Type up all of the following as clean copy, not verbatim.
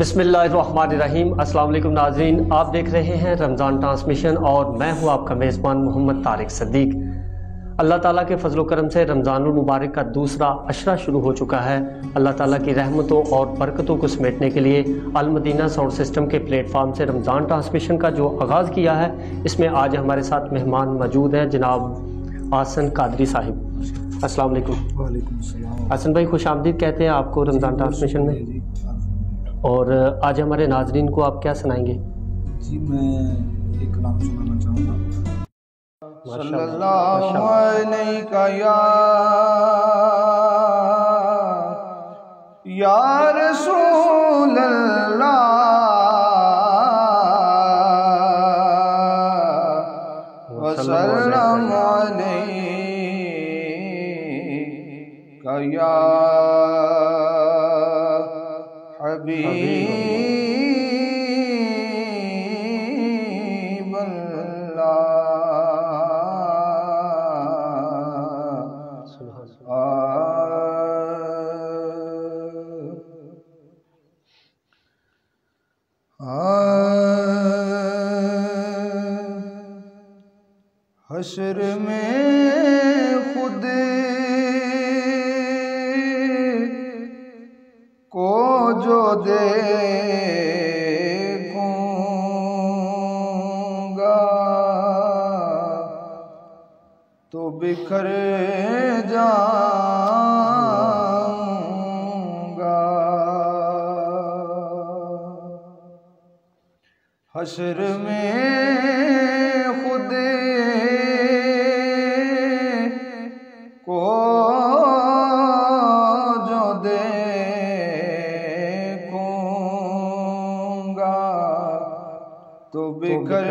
बिस्मिल्लाहिर्रहमानिर्रहीम। अस्सलाम वालेकुम नाज़रीन, आप देख रहे हैं रमज़ान ट्रांसमिशन और मैं हूं आपका मेज़बान मोहम्मद तारिक सद्दीक। अल्लाह ताला के फजल करम से रमज़ानुल मुबारक का दूसरा अशरा शुरू हो चुका है। अल्लाह ताला की रहमतों और बरकतों को समेटने के लिए अल मदीना साउंड सिस्टम के प्लेटफार्म से रमज़ान ट्रांसमिशन का जो आगाज़ किया है, इसमें आज हमारे साथ मेहमान मौजूद हैं जनाब आसन कादरी साहिब। अस्सलाम वालेकुम। वालेकुम अस्सलाम। आसन भाई, खुश आमदीद कहते हैं आपको रमज़ान ट्रांसमिशन में। और आज हमारे नाजरीन को आप क्या सुनाएंगे? जी, मैं एक कलाम सुनाना चाहूँगा। सल्लल्लाहु अलैका या रसूल अल्लाह, व सल्लम अलैका या हबीब हश्र में खुद को जो देखूंगा तो बिखर जाऊंगा। हश्र में खुद को जो देखूंगा तो बिखर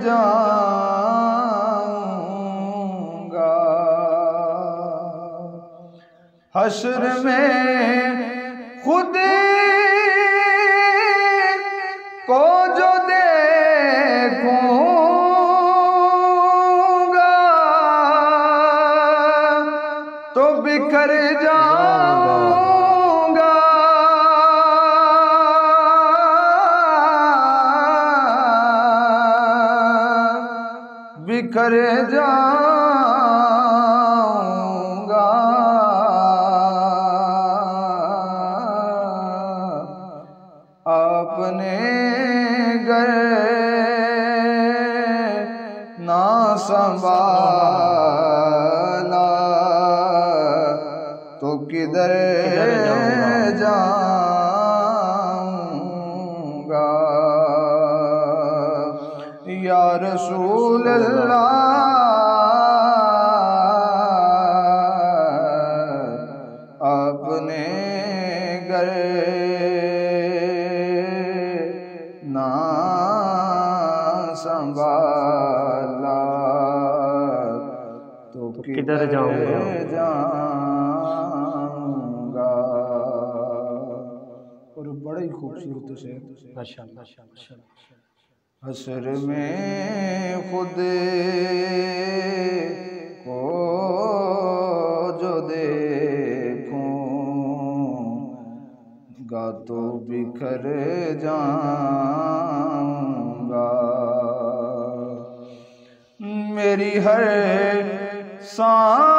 जाऊंगा। हश्र में खुद को जो देखूंगा तो बिखर जाऊंगा। बिखर जाऊंगा। अपने घर ना संभाला तो किधर जाऊंगा। या रसूल अल्लाह, अपने घर ना संभाला तो किधर जाऊंगा। और बड़ा ही खूबसूरत शेर। माशाअल्लाह। हश्र में खुद को जो देखूंगा तो बिखर जाऊंगा। मेरी हर सांस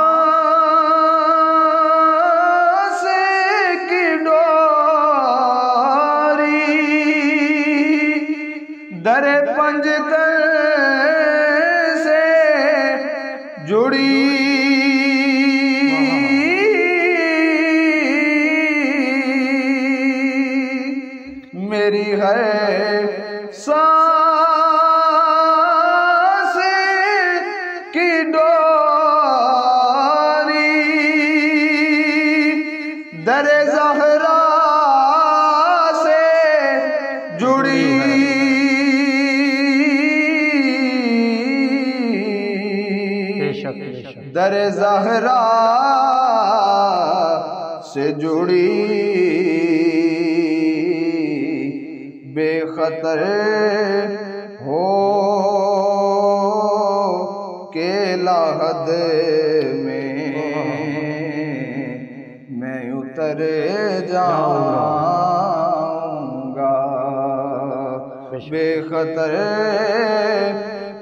की डोरी दरे पंजतन से जुड़ी। मेरी हर सांस की डोरी दरे ज़हरा से जुड़ी। दरे ज़हरा से जुड़ी बेखतर हो के लाहद में मैं उतर जाऊंगा। خطر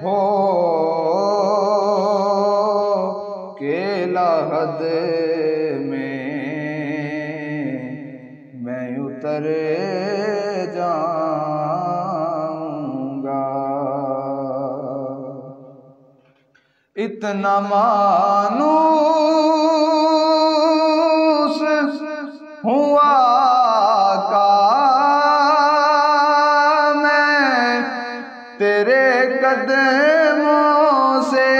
ہو کہ لاحد میں اتر جاؤں گا، اتنا مانوس ہوا کا میں تیرے قدموں سے،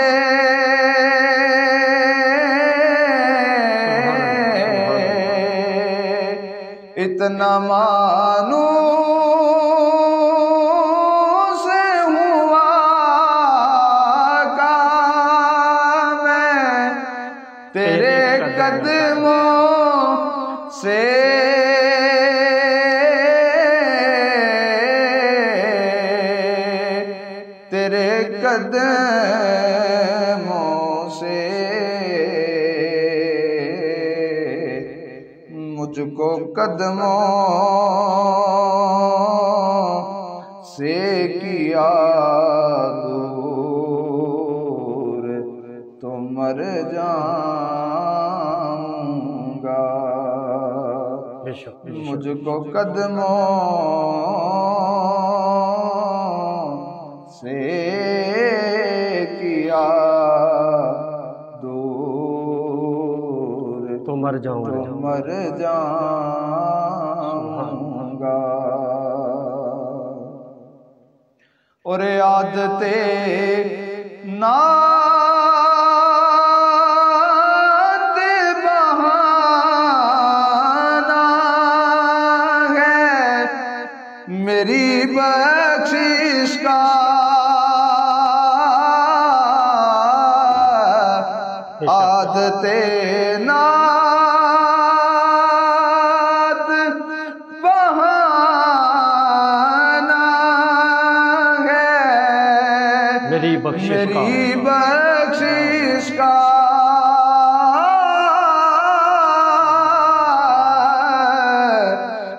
اتنا مانوس ہوا کا میں تیرے قدموں سے، تیرے قدموں سے مجھ کو قدموں سے کیا دور تو مر جاؤں گا، مجھ کو قدموں سے کیا دور تو مر جاؤں گا، اور عادتیں نعت بہانا ہے میری بخشش کا، عادتیں نعت بہانا ہے میری بخشش کا،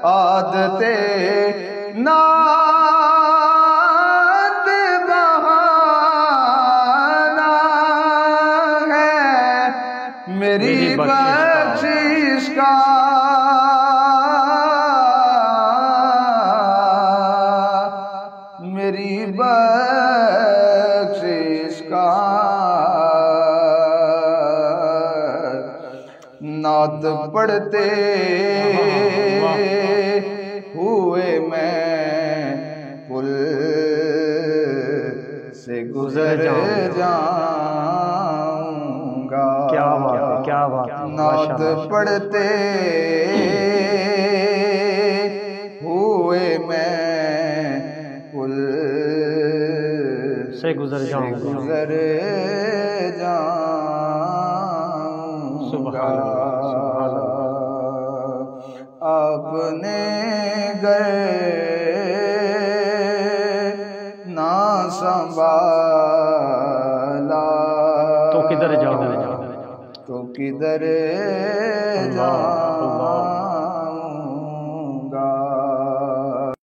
عادتیں نعت بہانا ہے میری بخشش کا، میری بخشش کا، نعت پڑھتے ہوئے میں پل سے گزر جاؤں گا، کیا بات ہے، کیا بات ہے، نعت پڑھتے ہوئے میں پل سے گزر جاؤں گا، سبحان اللہ، آپ نے گر نہ سنبھالا تو کدھر جاؤں، تو کدھر جاؤں